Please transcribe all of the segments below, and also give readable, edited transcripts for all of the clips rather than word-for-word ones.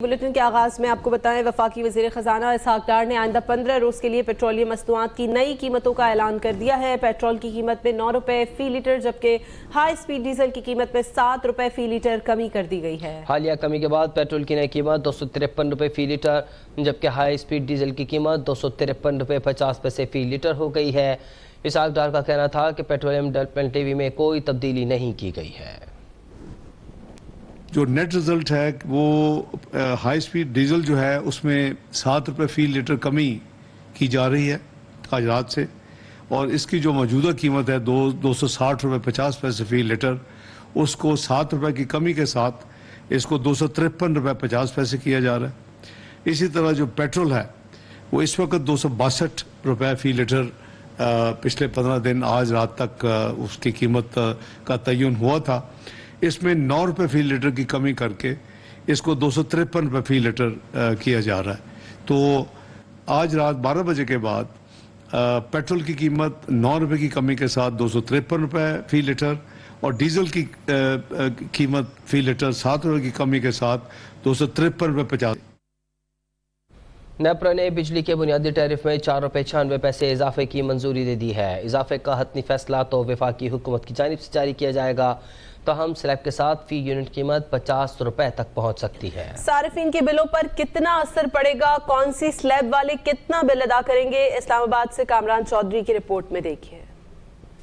Bulletin के आगाज में आपको बताएं, वफाकी वज़ीर ख़जाना इसहाक डार ने आइंदा 15 रोज़ के लिए पेट्रोलियम मसनूआत की नई कीमतों का ऐलान कर दिया है। पेट्रोल की कीमत में 9 रुपये फ़ी लीटर जबकि हाई स्पीड डीजल की कीमत में 7 रुपये फ़ी लीटर कमी कर दी गई है। हालिया कमी के बाद पेट्रोल की नई कीमत 253 रुपये फ़ी लीटर जबकि हाई स्पीड डीजल की कीमत 253 रुपये 50 पैसे फ़ी लीटर हो गई है। इसहाक डार का कहना था कि पेट्रोलियम डेवलपमेंट लेवी में कोई तब्दीली नहीं की गई है। जो नेट रिजल्ट है वो हाई स्पीड डीजल जो है उसमें 7 रुपये फ़ी लीटर कमी की जा रही है आज रात से, और इसकी जो मौजूदा कीमत है 260 रुपये 50 पैसे फ़ी लीटर, उसको 7 रुपये की कमी के साथ इसको 253 रुपये 50 पैसे किया जा रहा है। इसी तरह जो पेट्रोल है वो इस वक्त 262 रुपये फ़ी लीटर पिछले 15 दिन आज रात तक उसकी कीमत का तयन हुआ था। इसमें 9 रुपये फ़ी लीटर की कमी करके इसको 253 रुपये फ़ी लीटर किया जा रहा है। तो आज रात 12 बजे के बाद पेट्रोल की कीमत 9 रुपये की कमी के साथ 253 रुपये फ़ी लीटर और डीजल की कीमत फ़ी लीटर 7 रुपये की कमी के साथ 253 रुपये 50। नेपरा ने बिजली के बुनियादी टैरिफ में 4 रुपये 96 पैसे इजाफे की मंजूरी दे दी है। इजाफे का हतमी फैसला तो वफाकी हुकूमत की जानिब से जारी किया जाएगा, तो हम स्लैब के साथ फी यूनिट कीमत 50 रुपए तक पहुंच सकती है। सारिफीन के बिलों पर कितना असर पड़ेगा, कौन सी स्लैब वाले कितना बिल अदा करेंगे, इस्लामाबाद से कामरान चौधरी की रिपोर्ट में देखिए।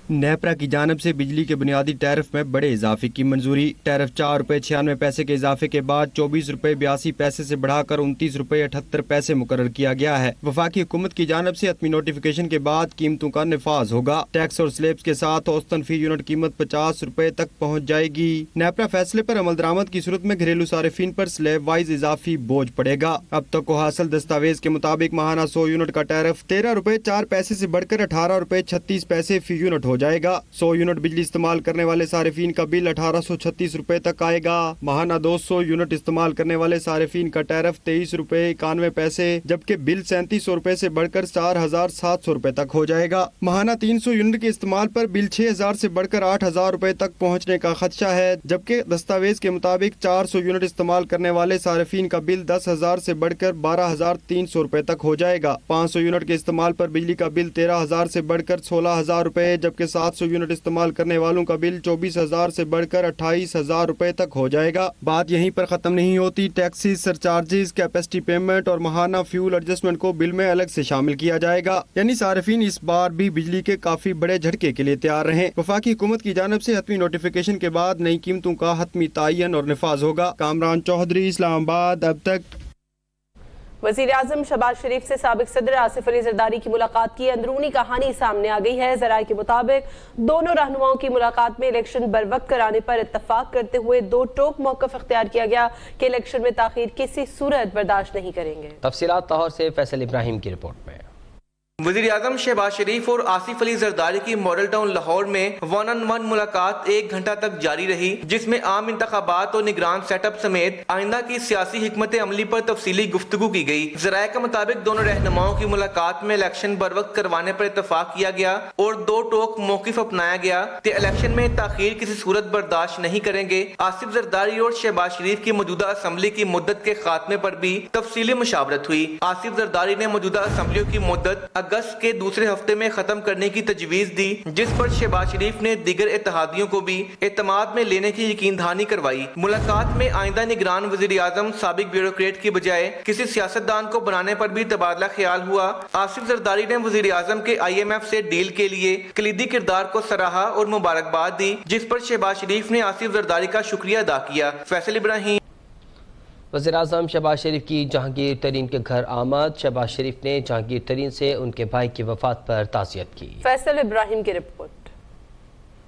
नेपरा की जानिब से बिजली के बुनियादी टैरिफ में बड़े इजाफे की मंजूरी। टैरिफ 4 रुपये 96 पैसे के इजाफे के बाद 24 रुपये 82 पैसे से बढ़ाकर 29 रुपये 78 पैसे मुकर्रर किया गया है। वफाकी हुकूमत की जानिब से हतमी नोटिफिकेशन के बाद कीमतों का निफाज होगा। टैक्स और स्लेब्स के साथ औसतन फी यूनिट कीमत 50 रुपए तक पहुँच जाएगी। नेपरा फैसले पर अमल दरामद की सूरत में घरेलू सारिफीन पर स्लेब वाइज इजाफी बोझ पड़ेगा। अब तक को हासिल दस्तावेज के मुताबिक माहाना 100 यूनिट का टैरिफ 13 रुपये 4 पैसे से बढ़कर 18 रुपये 36 पैसे फी यूनिट हो जाएगा। 100 यूनिट बिजली इस्तेमाल करने वाले सारिफीन का बिल 1836 रुपए तक आएगा। माहाना 200 यूनिट इस्तेमाल करने वाले सारिफीन का टैरिफ 23 रुपए 91 पैसे जबकि बिल 3700 रुपए से बढ़कर 4700 रुपए तक हो जाएगा। माहाना 300 यूनिट के इस्तेमाल पर बिल 6000 से बढ़कर 8000 रुपए तक पहुँचने का खदशा है, जबकि दस्तावेज के मुताबिक 400 यूनिट इस्तेमाल करने वाले सारिफीन का बिल 10,000 से बढ़कर 12,300 रुपए तक हो जाएगा। 500 यूनिट के इस्तेमाल पर बिजली का बिल 13,000 से बढ़कर 16,000 रुपए जबकि 700 यूनिट इस्तेमाल करने वालों का बिल 24,000 से बढ़कर 28,000 रुपए तक हो जाएगा। बात यहीं पर खत्म नहीं होती। टैक्सेस, सरचार्जेस, कैपेसिटी पेमेंट और माहाना फ्यूल एडजस्टमेंट को बिल में अलग से शामिल किया जाएगा। यानी सारिफीन इस बार भी बिजली के काफी बड़े झटके के लिए तैयार रहें। वफाकी हुकूमत की जानिब से हतमी नोटिफिकेशन के बाद नई कीमतों का हतमी तायन और निफाज होगा। कामरान चौधरी, इस्लामाबाद। अब तक वज़ीर आज़म शहबाज शरीफ से साबिक सदर आसिफ अली जरदारी की मुलाकात की अंदरूनी कहानी सामने आ गई है। ज़राए के मुताबिक दोनों रहनुमाओं की मुलाकात में इलेक्शन बरवक्त कराने पर इत्तफाक करते हुए दो टोक मौक़िफ़ इख्तियार किया गया कि इलेक्शन में ताख़ीर किसी सूरत बर्दाश्त नहीं करेंगे। तफसीलात लाहौर से फैसल इब्राहिम की रिपोर्ट में। वज़ीर आज़म शहबाज शरीफ और आसिफ अली जरदारी की मॉडल टाउन लाहौर में 1-on-1 मुलाकात 1 घंटा तक जारी रही, जिसमें आम इंतखाबात और निगरान सेटअप समेत आइंदा की सियासी हिकमत अमली पर तफसीली गुफ्तगू की गई। ज़राए के मुताबिक दोनों रहनुमाओं की मुलाकात में इलेक्शन बरवक्त करवाने पर इत्तफाक किया गया और दो टोक मौक़िफ़ अपनाया गया कि इलेक्शन में ताख़ीर किसी सूरत बर्दाश्त नहीं करेंगे। आसिफ जरदारी और शहबाज शरीफ की मौजूदा असम्बली की मुद्दत के खात्मे पर भी तफसीली मुशावरत हुई। आसिफ जरदारी ने मौजूदा असम्बलियों की मुद्दत अगस्त के दूसरे हफ्ते में खत्म करने की तजवीज दी, जिस पर शहबाज शरीफ ने दीगर इत्तेहादियों को भी एतमाद में लेने की यकीन दहानी करवाई। मुलाकात में आइंदा निगरान वज़ीर आज़म साबिक ब्यूरोक्रेट की बजाय किसी सियासतदान को बनाने पर भी तबादला ख्याल हुआ। आसिफ जरदारी ने वज़ीर आज़म के IMF से डील के लिए कलीदी किरदार को सराहा और मुबारकबाद दी, जिस पर शहबाज शरीफ ने आसिफ जरदारी का शुक्रिया अदा किया। फैसल इब्राहिम। वज़ीर आज़म शहबाज शरीफ की जहांगीर तरीन के घर आमद। शहबाज शरीफ ने जहांगीर तरीन से उनके भाई की वफात पर ताज़ियत की। फैसल इब्राहिम की रिपोर्ट।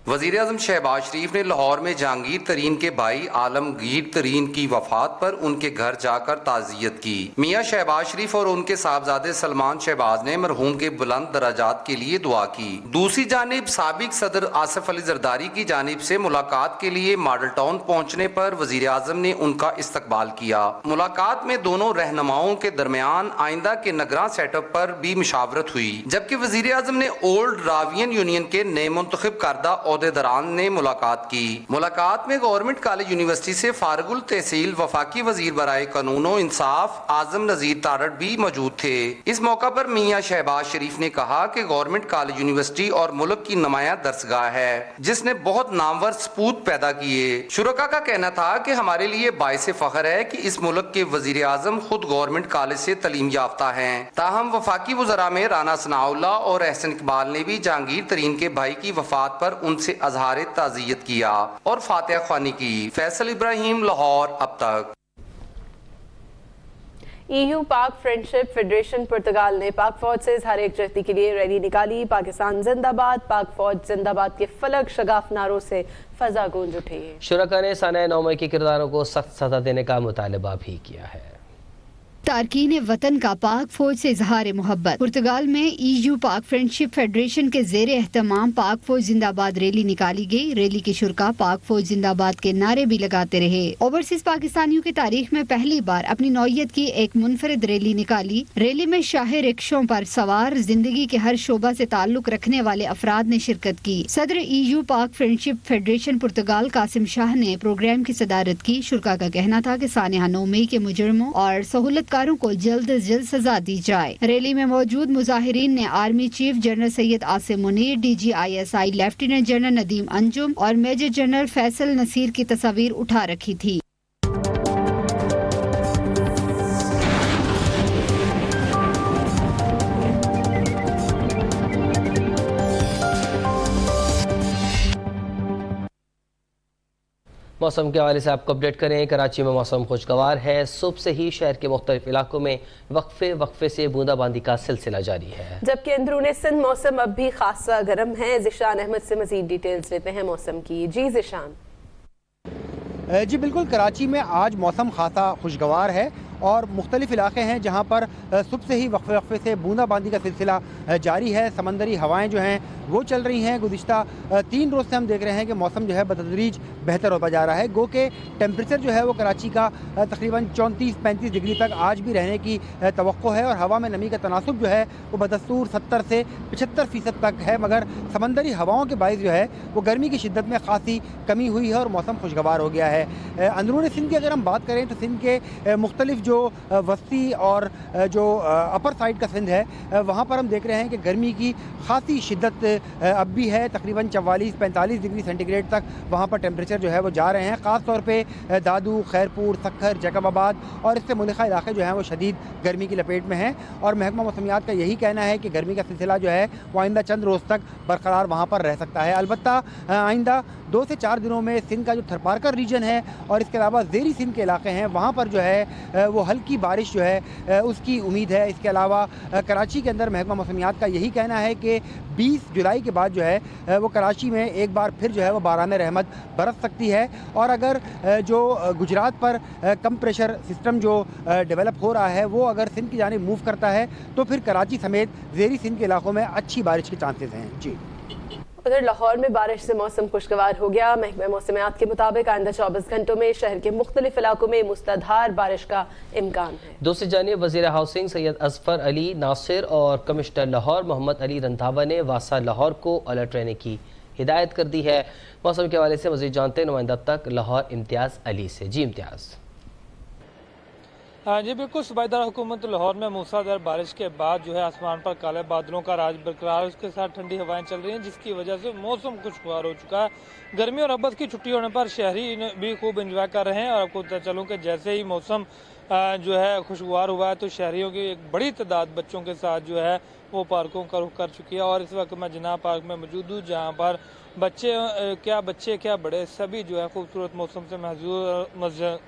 वज़ीर आज़म शहबाज शरीफ ने लाहौर में जहांगीर तरीन के भाई आलमगीर तरीन की वफात पर उनके घर जाकर ताज़ियत की। मियाँ शहबाज शरीफ और उनके साहबजादे सलमान शहबाज ने मरहूम के बुलंद दराजात के लिए दुआ की। दूसरी जानिब साबिक सदर आसिफ अली जरदारी की जानिब से मुलाकात के लिए मॉडल टाउन पहुँचने पर वज़ीर आज़म ने उनका इस्तकबाल किया। मुलाकात में दोनों रहनुमाओं के दरमियान आइंदा के नगरां सेटअप पर भी मुशावरत हुई, जबकि वज़ीर आज़म ने ओल्ड रावियन यूनियन के नए मुंतखब करदा ओहदेदारान ने मुलाकात की। मुलाकात में गवर्नमेंट कॉलेज यूनिवर्सिटी से फारगुल तहसील वफाकी वफाकी वजीर बराए कानून व इंसाफ आजम नजीर तारड़ भी मौजूद थे। इस मौका पर मियां शहबाज शरीफ ने कहा कि गवर्नमेंट कॉलेज यूनिवर्सिटी और मुल्क की नुमाया दरसगाह है जिसने बहुत नामवर सपूत पैदा किए। शुरका का कहना था कि हमारे लिए बाइस फख्र है कि इस मुल्क के वजीर आजम खुद गवर्नमेंट कॉलेज से तलीम याफ्ता हैं। ताहम वफाकी वज़रा में राना सनाउल्लाह और एहसन इकबाल ने भी जहांगीर तरीन के भाई की वफात पर उनसे अजहार ताज़ियत किया और फातिहा ख्वानी की। फैसल इब्राहिम, लाहौर, अब तक। EU पाक फ्रेंडशिप फेडरेशन पुर्तगाल ने पाक फौज से इजहार एकजुहती के लिए रैली निकाली। पाकिस्तान जिंदाबाद, पाक फौज जिंदाबाद के फलक शगाफ नारों से फजा गूंज उठी। शुरका ने साना नौमे के किरदारों को सख्त सजा देने का मुतालबा भी किया है। तारकीन वतन का पाक फौज से इजहार मोहब्बत। पुर्तगाल में EU पाक फ्रेंडशिप फेडरेशन के जेर एहतमाम पाक फौज जिंदाबाद रैली निकाली गई। रैली के शुरका पाक फौज जिंदाबाद के नारे भी लगाते रहे। ओवरसीज पाकिस्तानियों की तारीख में पहली बार अपनी नौयत की एक मुनफरिद रैली निकाली। रैली में शाही रिक्शों पर सवार जिंदगी के हर शोबा से ताल्लुक रखने वाले अफराद ने शिरकत की। सदर EU पाक फ्रेंडशिप फेडरेशन पुर्तगाल कासिम शाह ने प्रोग्राम की सदारत की। शुरका का कहना था कि सानिया 9 मई के मुजरमों और सहूलत को जल्द से जल्द सजा दी जाए। रैली में मौजूद मुजाहिरीन ने army chief general Syed Asim Munir, DG ISI lieutenant general Nadeem Anjum और मेजर जनरल फैसल नसीर की तस्वीर उठा रखी थी। मौसम के हवाले से आपको अपडेट करें। कराची में मौसम खुशगवार है। सुबह से ही शहर के मुख्तलिफ इलाकों में वक्फे से बूंदाबांदी का सिलसिला जारी है, जबकि अंदरूनी सिंध मौसम अब भी खासा गर्म है। जिशान अहमद से मजीद डिटेल्स लेते हैं मौसम की। जी जिशान। जी बिल्कुल, कराची में आज मौसम खासा खुशगवार है और मुख्तलिफ इलाके हैं जहाँ पर सुबह से ही वक्फे से बूंदाबांदी का सिलसिला जारी है। समंदरी हवाएं जो हैं वो चल रही हैं। गुज़िश्ता 3 रोज़ से हम देख रहे हैं कि मौसम जो है बतदरीज बेहतर होता जा रहा है। गो के टेम्परेचर जो है वो कराची का तकरीबन 34-35 डिग्री तक आज भी रहने की तवक्को है और हवा में नमी का तनासुब जो है वो बदस्तूर 70 से 75% तक है। मगर समंदरी हवाओं के बाइस जो है वो गर्मी की शिद्दत में खासी कमी हुई है और मौसम खुशगवार हो गया है। अंदरूनी सिंध की अगर हम बात करें तो सिंध के मुख्तलिफ जो वस्ती और जो अपर साइड का सिंध है वहाँ पर हम देख रहे हैं कि गर्मी की खासी शिद्दत अब भी है। तकरीबन 44-45 डिग्री सेंटीग्रेड तक वहाँ पर टेम्परेचर जो है वो जा रहे हैं। ख़ास तौर पे दादू, खैरपुर, सक्खर, जैकबाबाद और इससे मुल्का इलाके जो हैं वो शदीद गर्मी की लपेट में हैं और महकमा मौसमियात का यही कहना है कि गर्मी का सिलसिला जो है वो आइंदा चंद रोज़ तक बरकरार वहाँ पर रह सकता है। अलबत्ता आइंदा 2 से 4 दिनों में सिंध का जो थरपारकर रीजन है और इसके अलावा ज़ेरी सिंध के इलाके हैं वहाँ पर जो है वो हल्की बारिश जो है उसकी उम्मीद है। इसके अलावा कराची के अंदर महकमा मौसमियात का यही कहना है कि 20 जुलाई के बाद जो है वो कराची में एक बार फिर जो है वो बारान रहमत बरस सकती है और अगर जो गुजरात पर कम प्रेशर सिस्टम जो डेवलप हो रहा है वो अगर सिंध की जानिब मूव करता है तो फिर कराची समेत ज़ेरी सिंध के इलाकों में अच्छी बारिश के चांसेस हैं। जी, उधर लाहौर में बारिश से मौसम खुशगवार हो गया। महकमा मौसमियात के मुताबिक आइंदा 24 घंटों में शहर के मुख्तलिफ इलाकों में मुसलाधार बारिश का इम्कान है। दूसरी जानिब वज़ीर हाउसिंग सैयद अजफर अली नासिर और कमिश्नर लाहौर मोहम्मद अली रंधावा ने वासा लाहौर को अलर्ट रहने की हिदायत कर दी है। मौसम के हवाले से मज़ीद जानते हैं नुमाइंदा अब तक लाहौर इम्तियाज़ अली से। जी इम्तियाज़। जी बिल्कुल, सूबादार हुकूमत लाहौर में मूसलाधार बारिश के बाद जो है आसमान पर काले बादलों का राज बरकरार, उसके साथ ठंडी हवाएं चल रही हैं जिसकी वजह से मौसम खुशगवार हो चुका है। गर्मी और रबत की छुट्टी होने पर शहरी भी खूब एंजॉय कर रहे हैं और आपको पता चलूँ कि जैसे ही मौसम जो है खुशगवार हुआ है तो शहरियों की एक बड़ी तादाद बच्चों के साथ जो है वो पार्कों का रुख कर चुकी है और इस वक्त मैं जिन्ना पार्क में मौजूद हूँ जहाँ पर बच्चे क्या बड़े सभी जो है खूबसूरत मौसम से महजूद।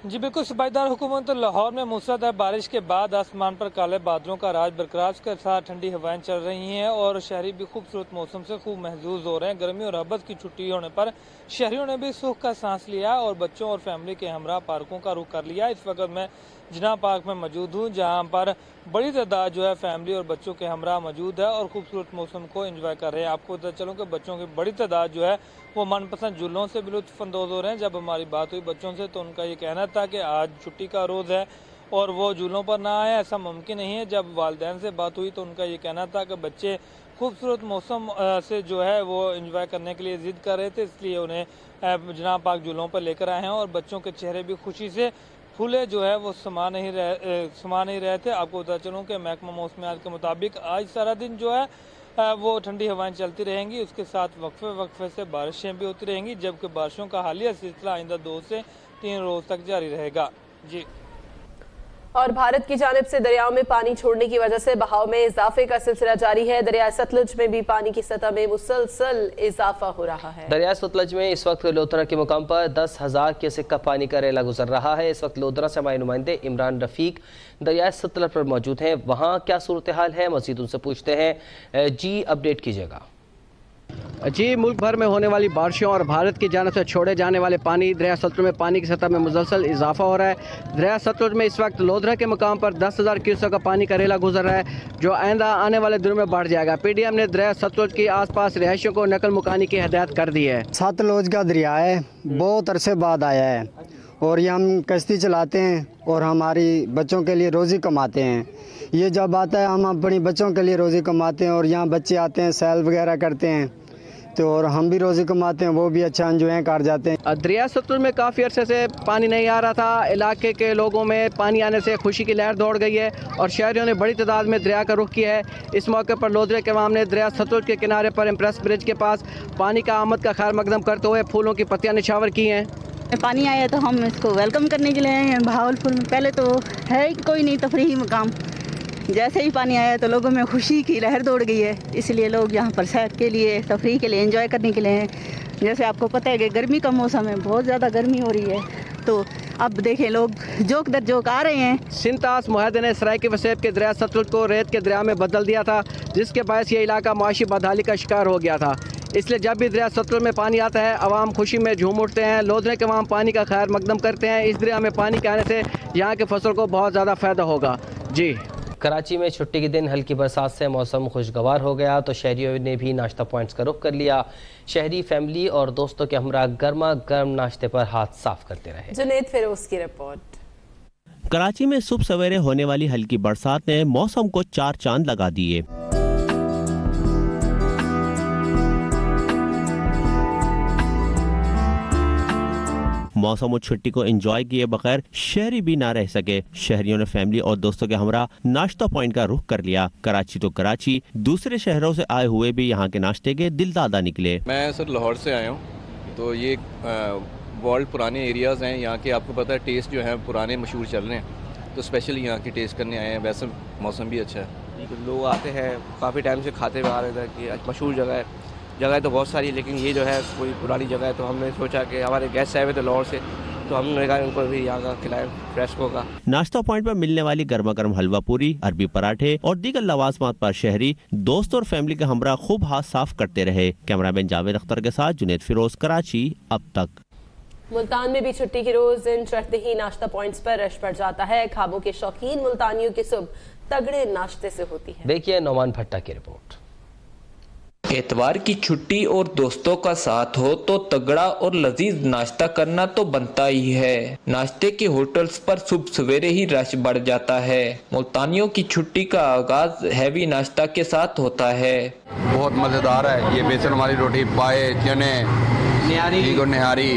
जी बिल्कुल, सूबादार हुकूमत लाहौर में मूसलाधार बारिश के बाद आसमान पर काले बादलों का राज बरकरार के साथ ठंडी हवाएं चल रही हैं और शहरी भी खूबसूरत मौसम से खूब महजूज हो रहे हैं। गर्मी और रबत की छुट्टी होने पर शहरियों ने भी सुख का सांस लिया और बच्चों और फैमिली के हमरा पार्कों का रुख कर लिया। इस वक्त मैं जिन्ना पार्क में मौजूद हूँ जहाँ पर बड़ी तादाद जो है फैमिली और बच्चों के हमरा मौजूद है और खूबसूरत मौसम को एंजॉय कर रहे हैं। आपको बता चलूँ कि बच्चों की बड़ी तादाद जो है वो मनपसंद झूलों से भी लुत्फ़अंदोज़ हो रहे हैं। जब हमारी बात हुई बच्चों से तो उनका ये कहना था कि आज छुट्टी का रोज़ है और वो झूलों पर ना आए, ऐसा मुमकिन नहीं है। जब वालिदैन से बात हुई तो उनका ये कहना था कि बच्चे खूबसूरत मौसम से जो है वो एंजॉय करने के लिए जिद कर रहे थे, इसलिए उन्हें जनाब पाक झूलों पर लेकर आए हैं और बच्चों के चेहरे भी खुशी से फूले जो है वो समा नहीं रहे थे। आपको बता चलूँ कि महकमा मौसमियात के मुताबिक आज सारा दिन जो है वो ठंडी हवाएं चलती रहेंगी, उसके साथ वक्फे से बारिशें भी होती रहेंगी, जबकि बारिशों का हालिया सिलसिला आइंदा 2 से 3 रोज तक जारी रहेगा। जी। और भारत की जानिब से दरियाओं में पानी छोड़ने की वजह से बहाव में इजाफे का सिलसिला जारी है। दरिया सतलुज में भी पानी की सतह में मुसलसल इजाफा हो रहा है। दरिया सतलुज में इस वक्त लोधरा के मुकाम पर 10,000 क्यूसेक का पानी का रेला गुजर रहा है। इस वक्त लोधरा से हमारे नुमाइंदे इमरान रफीक दरिया सतलुज पर मौजूद हैं, वहाँ क्या सूरत हाल है, मज़ीद उनसे पूछते हैं। जी, अपडेट कीजिएगा। जी, मुल्क भर में होने वाली बारिशों और भारत की जानिब से छोड़े जाने वाले पानी दरिया सतलुज में पानी की सतह में मुसलसल इजाफा हो रहा है। दरिया सतलुज में इस वक्त लोधरा के मुकाम पर 10,000 क्यूसेक का पानी का रेला गुजर रहा है, जो आइंदा आने वाले दिनों में बढ़ जाएगा। PDM ने दरिया सतलुज के आसपास रिहायशियों को नकल मुकानी की हिदायत कर दी है। सतलुज का दरिया है, बहुत अरसे बाद आया है और ये हम कश्ती चलाते हैं और हमारी बच्चों के लिए रोज़ी कमाते हैं। ये जब आता है हम अपनी बच्चों के लिए रोज़ी कमाते हैं और यहाँ बच्चे आते हैं, सैल वगैरह करते हैं, तो और हम भी रोज़ी कमाते हैं, वो भी अच्छा एंजॉय कर जाते हैं। दरिया सतलुज में काफ़ी अरसे से पानी नहीं आ रहा था। इलाके के लोगों में पानी आने से खुशी की लहर दौड़ गई है और शहरियों ने बड़ी तादाद में दरिया का रुख किया है। इस मौके पर लोधरे के अवाम ने दरिया सतलुज के किनारे पर इम्प्रेस ब्रिज के पास पानी का आमद का खैर मकदम करते हुए फूलों की पत्तियाँ निछावर की हैं। पानी आया तो हम इसको वेलकम करने के लिए आए हैं। भावलपुर में पहले तो है ही कोई नहीं तफरीही मकाम, जैसे ही पानी आया तो लोगों में खुशी की लहर दौड़ गई है, इसलिए लोग यहाँ पर सैर के लिए, तफरीह के लिए, एंजॉय करने के लिए हैं। जैसे आपको पता है कि गर्मी का मौसम है, बहुत ज़्यादा गर्मी हो रही है, तो अब देखें लोग जोक दर जोक आ रहे हैं। सिंतास मुआहदे ने सराइकी वसेब के दरिया सतलुज को रेत के दरिया में बदल दिया था, जिसके बायस ये इलाका माशी बदहाली का शिकार हो गया था। इसलिए जब भी दरिया सतलुज में पानी आता है, आवाम खुशी में झूम उठते हैं। लोधरे के आवाम पानी का खैर मकदम करते हैं। इस दरिया में पानी के आने से यहाँ के फसल को बहुत ज़्यादा फ़ायदा होगा। जी। कराची में छुट्टी के दिन हल्की बरसात से मौसम खुशगवार हो गया, तो शहरियों ने भी नाश्ता पॉइंट्स का रुख कर लिया। शहरी फैमिली और दोस्तों के हमरा गर्मा गर्म नाश्ते पर हाथ साफ करते रहे। जुनैद फिरोज की रिपोर्ट। कराची में सुबह सवेरे होने वाली हल्की बरसात ने मौसम को 4 चांद लगा दिए। मौसम और छुट्टी को एंजॉय किए बगैर शहरी भी ना रह सके। शहरियों ने फैमिली और दोस्तों के हमरा नाश्ता पॉइंट का रुख कर लिया। कराची तो कराची, दूसरे शहरों से आए हुए भी यहाँ के नाश्ते के दिलदादा निकले। मैं सर लाहौर से आया हूँ, तो ये वर्ल्ड पुराने एरियाज़ हैं यहाँ के। आपको पता है टेस्ट जो है पुराने मशहूर चल रहे हैं, तो स्पेशली यहाँ के टेस्ट करने आए हैं। वैसे मौसम भी अच्छा है, लोग आते हैं, काफ़ी टाइम से खाते हुए आ रहे थे कि मशहूर जगह है। जगह तो बहुत सारी, लेकिन ये जो है कोई पुरानी जगह है, तो हमने सोचा कि हमारे गेस्ट आए हुए थे लाहौर से, तो हमने कहा उनको भी यहाँ का खिलाएं फ्रेस्को का। नाश्ता पॉइंट पर मिलने वाली गर्मा गर्म हलवा पूरी, अरबी पराठे और दीगर लवाजमात पर शहरी दोस्तों और फैमिली के हमरा खूब हाथ साफ करते रहे। कैमरामैन जावेद अख्तर के साथ जुनैद फिरोज, कराची। अब तक मुल्तान में भी छुट्टी के रोज दिन चढ़ते ही नाश्ता पॉइंट्स पर रश बढ़ जाता है। खाबों के शौकीन मुल्तानियों की सुबह तगड़े नाश्ते से होती है। देखिए नौमान भट्टा की रिपोर्ट। एतवार की छुट्टी और दोस्तों का साथ हो तो तगड़ा और लजीज नाश्ता करना तो बनता ही है। नाश्ते के होटल्स पर सुबह सवेरे ही रश बढ़ जाता है। मुल्तानियों की छुट्टी का आगाज हैवी नाश्ता के साथ होता है। बहुत मजेदार है ये बेसन वाली रोटी, पाए, चने, निहारी,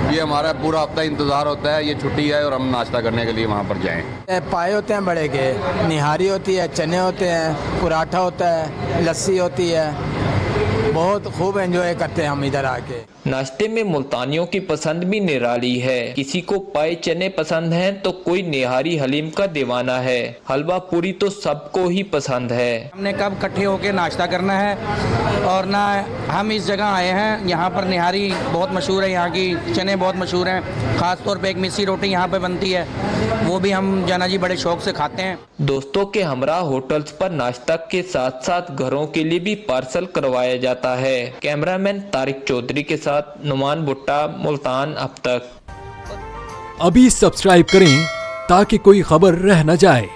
ये हमारा पूरा हफ्ता इंतजार होता है। ये छुट्टी है और हम नाश्ता करने के लिए वहाँ पर जाएं। पाए होते हैं बड़े के, निहारी होती है, चने होते हैं, पराठा होता है, लस्सी होती है। बहुत खूब एंजॉय करते हैं हम इधर आके। नाश्ते में मुल्तानियों की पसंद भी निराली है। किसी को पाए चने पसंद हैं तो कोई निहारी हलीम का दीवाना है। हलवा पूरी तो सबको ही पसंद है। हमने कब इकट्ठे होके नाश्ता करना है, और ना हम इस जगह आए हैं, यहाँ पर निहारी बहुत मशहूर है, यहाँ की चने बहुत मशहूर हैं। खास तौर पे एक मिस्सी रोटी यहाँ पे बनती है, वो भी हम जाना जी बड़े शौक से खाते हैं। दोस्तों के हमरा होटल्स पर नाश्ता के साथ साथ घरों के लिए भी पार्सल करवाया जाता है। कैमरामैन तारिक चौधरी के साथ नुमान भुट्टा, मुल्तान। अब तक अभी सब्सक्राइब करें ताकि कोई खबर रह न जाए।